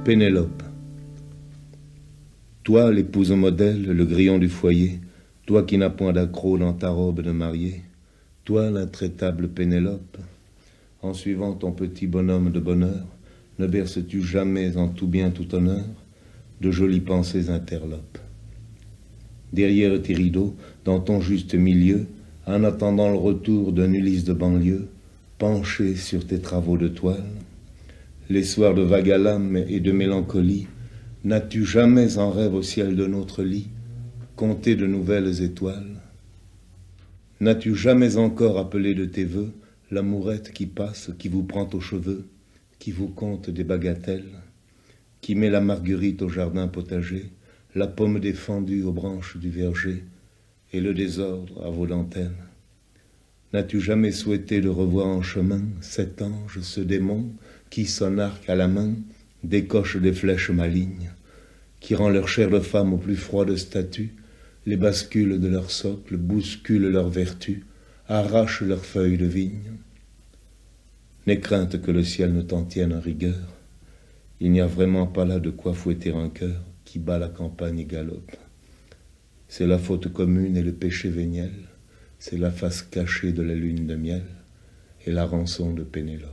Pénélope. Toi, l'épouse modèle, le grillon du foyer, toi qui n'as point d'accroc dans ta robe de mariée, toi, l'intraitable Pénélope, en suivant ton petit bonhomme de bonheur, ne berces-tu jamais en tout bien, tout honneur, de jolies pensées interlopes. Derrière tes rideaux, dans ton juste milieu, en attendant le retour d'un Ulysse de banlieue, penché sur tes travaux de toile, les soirs de vague à l'âme et de mélancolie, n'as-tu jamais en rêve au ciel de notre lit compté de nouvelles étoiles? N'as-tu jamais encore appelé de tes vœux l'amourette qui passe, qui vous prend aux cheveux, qui vous compte des bagatelles, qui met la marguerite au jardin potager, la pomme défendue aux branches du verger, et le désordre à vos dentelles? N'as-tu jamais souhaité de revoir en chemin cet ange, ce démon, qui, son arc à la main, décoche des flèches malignes, qui rend leur chair de femme au plus froide statut, les bascule de leur socle, bouscule leur vertu, arrache leurs feuilles de vigne? N'aie crainte que le ciel ne t'en tienne en rigueur, il n'y a vraiment pas là de quoi fouetter un cœur qui bat la campagne et galope. C'est la faute commune et le péché véniel, c'est la face cachée de la lune de miel et la rançon de Pénélope.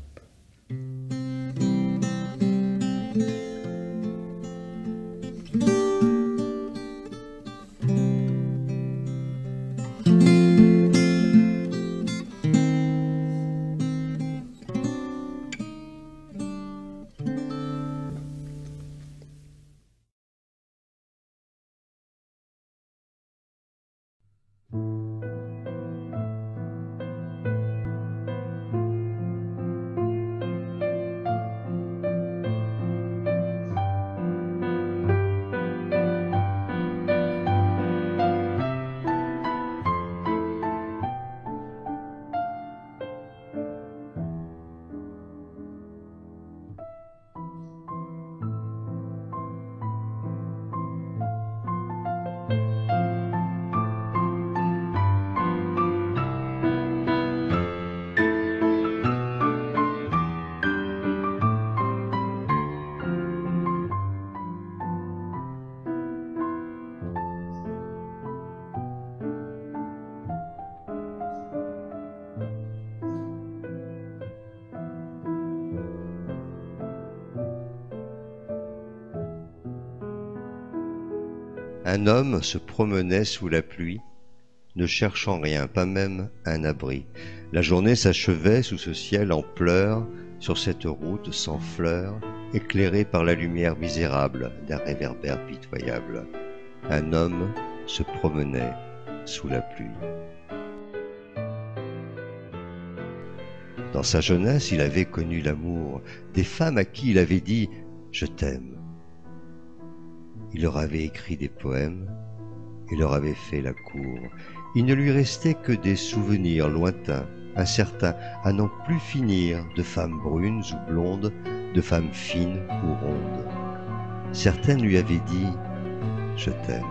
Un homme se promenait sous la pluie, ne cherchant rien, pas même un abri. La journée s'achevait sous ce ciel en pleurs, sur cette route sans fleurs, éclairée par la lumière misérable d'un réverbère pitoyable. Un homme se promenait sous la pluie. Dans sa jeunesse, il avait connu l'amour, des femmes à qui il avait dit « Je t'aime ». Il leur avait écrit des poèmes et leur avait fait la cour. Il ne lui restait que des souvenirs lointains, incertains, à n'en plus finir, de femmes brunes ou blondes, de femmes fines ou rondes. Certaines lui avaient dit « Je t'aime ».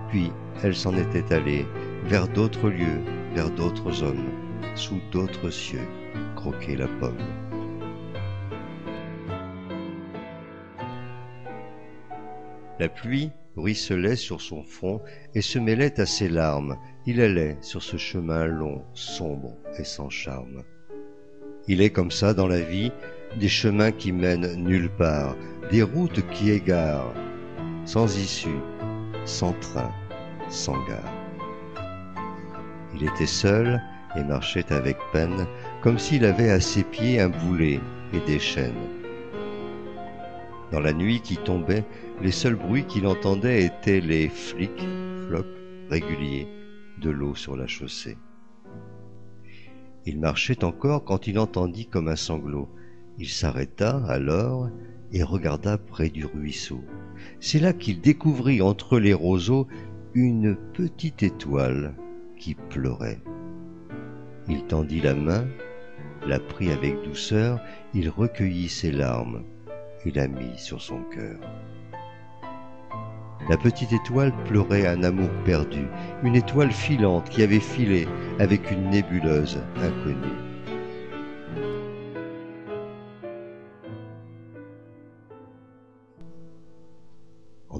Puis elle s'en était allée vers d'autres lieux, vers d'autres hommes, sous d'autres cieux, croquer la pomme. La pluie ruisselait sur son front et se mêlait à ses larmes. Il allait sur ce chemin long, sombre et sans charme. Il est comme ça dans la vie, des chemins qui mènent nulle part, des routes qui égarent, sans issue, sans train, sans gare. Il était seul et marchait avec peine, comme s'il avait à ses pieds un boulet et des chaînes. Dans la nuit qui tombait, les seuls bruits qu'il entendait étaient les flics, flocs, réguliers, de l'eau sur la chaussée. Il marchait encore quand il entendit comme un sanglot. Il s'arrêta alors et regarda près du ruisseau. C'est là qu'il découvrit entre les roseaux une petite étoile qui pleurait. Il tendit la main, la prit avec douceur, il recueillit ses larmes et la mit sur son cœur. La petite étoile pleurait un amour perdu, une étoile filante qui avait filé avec une nébuleuse inconnue.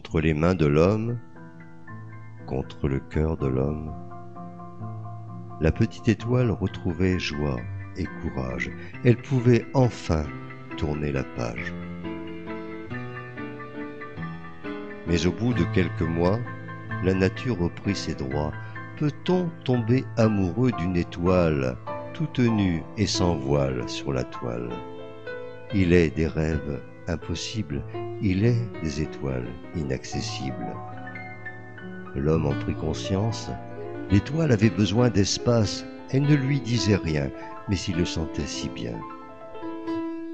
contre les mains de l'homme, contre le cœur de l'homme, la petite étoile retrouvait joie et courage. Elle pouvait enfin tourner la page. Mais au bout de quelques mois, la nature reprit ses droits. Peut-on tomber amoureux d'une étoile, toute nue et sans voile sur la toile? Il est des rêves impossibles, il est des étoiles inaccessibles. L'homme en prit conscience. L'étoile avait besoin d'espace. Elle ne lui disait rien, mais il le sentait si bien.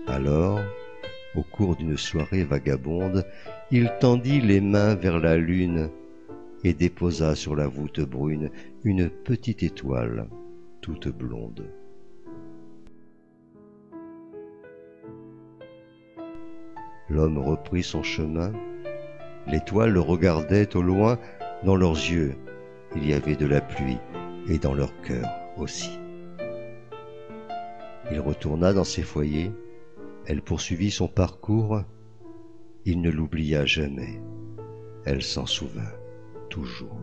Alors, au cours d'une soirée vagabonde, il tendit les mains vers la lune et déposa sur la voûte brune une petite étoile toute blonde. L'homme reprit son chemin. L'étoile le regardait au loin. Dans leurs yeux, il y avait de la pluie et dans leur cœur aussi. Il retourna dans ses foyers. Elle poursuivit son parcours. Il ne l'oublia jamais. Elle s'en souvint toujours.